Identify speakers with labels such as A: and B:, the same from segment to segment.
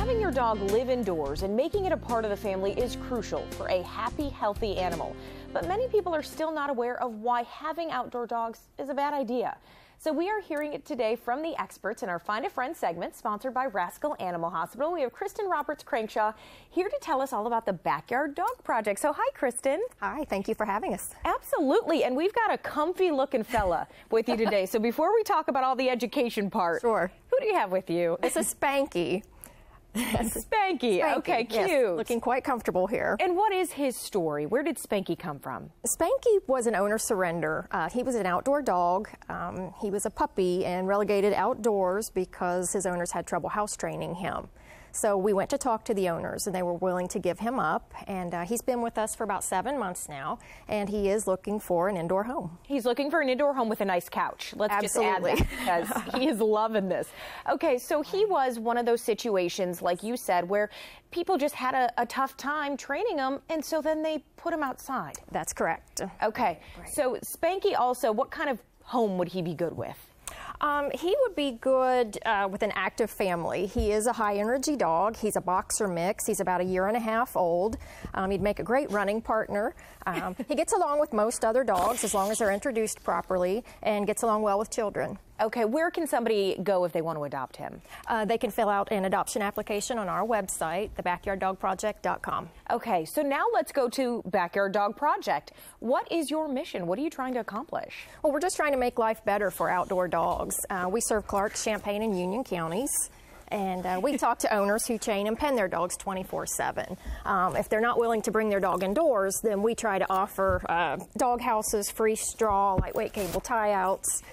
A: Having your dog live indoors and making it a part of the family is crucial for a happy, healthy animal. But many people are still not aware of why having outdoor dogs is a bad idea. So we are hearing it today from the experts in our Find a Friend segment, sponsored by Rascal Animal Hospital. We have Kristen Roberts-Crankshaw here to tell us all about the Backyard Dog Project. So hi, Kristen.
B: Hi, thank you for having us.
A: Absolutely, and we've got a comfy looking fella with you today. So before we talk about all the education part,
B: Sure.
A: Who do you have with you?
B: This is Spanky.
A: Spanky. Okay, cute.
B: Yes, looking quite comfortable here.
A: And what is his story? Where did Spanky come from?
B: Spanky was an owner surrender. He was an outdoor dog. He was a puppy and relegated outdoors because his owners had trouble house training him. So we went to talk to the owners, and they were willing to give him up. And he's been with us for about 7 months now, and he is looking for an indoor home.
A: He's looking for an indoor home with a nice couch. Let's
B: Absolutely.
A: just add that, because he is loving this. Okay, so he was one of those situations, like you said, where people just had a tough time training him, and so then they put him outside.
B: That's correct.
A: Okay,
B: Right.
A: So Spanky also, what kind of home would he be good with?
B: He would be good with an active family. He is a high-energy dog. He's a boxer mix. He's about 1.5 years old. He'd make a great running partner. He gets along with most other dogs as long as they're introduced properly, and gets along well with children.
A: Okay, where can somebody go if they want to adopt him?
B: They can fill out an adoption application on our website, thebackyarddogproject.com.
A: Okay, so now let's go to Backyard Dog Project. What is your mission? What are you trying to accomplish?
B: Well, we're just trying to make life better for outdoor dogs. We serve Clark, Champaign, and Union counties. And we talk to owners who chain and pen their dogs 24/7. If they're not willing to bring their dog indoors, then we try to offer dog houses, free straw, lightweight cable tie-outs.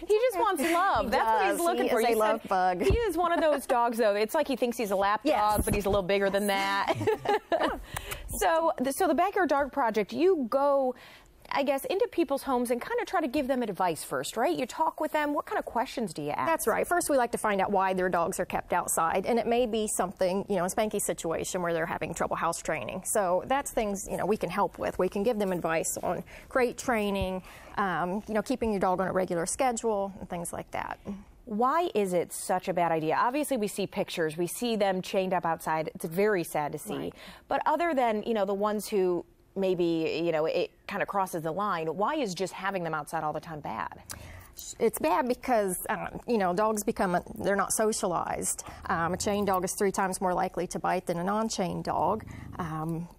A: He just wants love. That's what he's looking for.
B: He is a love bug.
A: He is one of those dogs, though. It's like he thinks he's a lap dog, but he's a little bigger than that. So the Backyard Dog Project, you go, I guess, into people's homes and kind of try to give them advice first, right? You talk with them. What kind of questions do you ask?
B: That's right. First, we like to find out why their dogs are kept outside, and it may be something, in Spanky's situation where they're having trouble house training. So that's things, we can help with. We can give them advice on crate training, keeping your dog on a regular schedule, and things like that.
A: Why is it such a bad idea? Obviously, we see pictures. We see them chained up outside. It's very sad to see. Right. But other than, the ones who maybe, it kind of crosses the line, why is just having them outside all the time bad?
B: It's bad because, dogs they're not socialized. A chained dog is 3 times more likely to bite than a non-chained dog.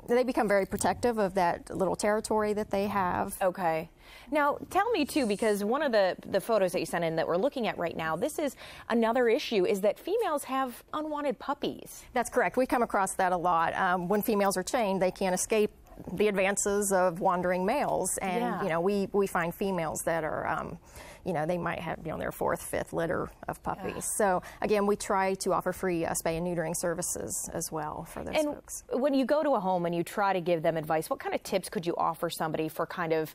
B: They become very protective of that little territory that they have.
A: Okay. Now, tell me, too, because one of the photos that you sent in that we're looking at right now, this is another issue, is that females have unwanted puppies.
B: That's correct. We come across that a lot. When females are chained, they can't escape the advances of wandering males, and we find females that are they might have their 4th, 5th litter of puppies. So again, we try to offer free spay and neutering services as well for those folks.
A: When you go to a home and you try to give them advice, what kind of tips could you offer somebody for kind of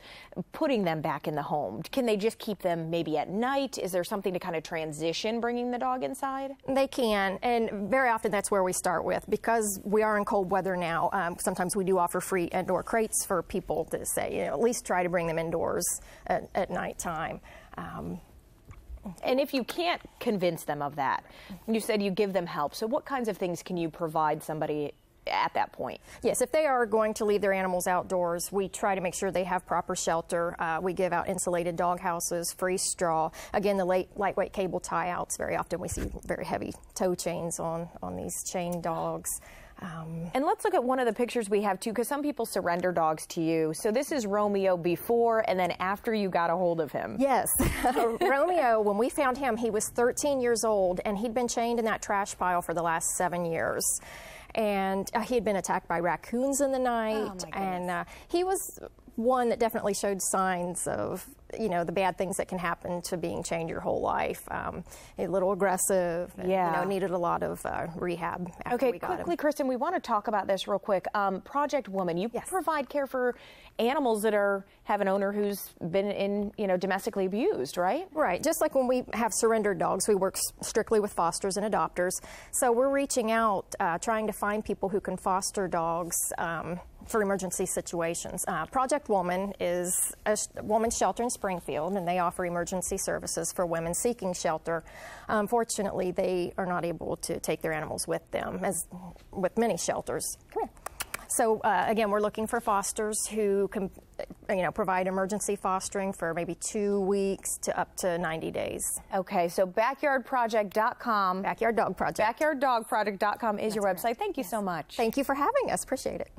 A: putting them back in the home? Can they just keep them maybe at night? Is there something to kind of transition bringing the dog inside?
B: They can, and very often that's where we start with, because we are in cold weather now. Sometimes we do offer free indoor crates for people to say, at least try to bring them indoors at nighttime.
A: And if you can't convince them of that, you said you give them help. So what kinds of things can you provide somebody at that point?
B: Yes, if they are going to leave their animals outdoors, we try to make sure they have proper shelter. We give out insulated dog houses, free straw. Again, the lightweight cable tie-outs. Very often we see very heavy tow chains on these chained dogs.
A: And let's look at one of the pictures we have, too, because some people surrender dogs to you. So this is Romeo before and then after you got a hold of him.
B: Yes. Romeo, when we found him, he was 13 years old, and he'd been chained in that trash pile for the last 7 years. And he had been attacked by raccoons in the night. And he was one that definitely showed signs of, the bad things that can happen to being chained your whole life. A little aggressive, and, needed a lot of rehab after we got him.
A: Quickly, Kristen, we want to talk about this real quick. Project Woman, you provide care for animals that have an owner who's been domestically abused, right?
B: Right. Just like when we have surrendered dogs, we work strictly with fosters and adopters. So we're reaching out, trying to find people who can foster dogs for emergency situations. Project Woman is a women's shelter in Springfield, and they offer emergency services for women seeking shelter. Unfortunately, they are not able to take their animals with them, as with many shelters. Come here. So again, we're looking for fosters who can, provide emergency fostering for maybe 2 weeks to up to 90 days.
A: Okay, so backyardproject.com.
B: Backyard Dog Project.
A: Backyarddogproject.com is your website. Thank you so much.
B: Thank you for having us. Appreciate it.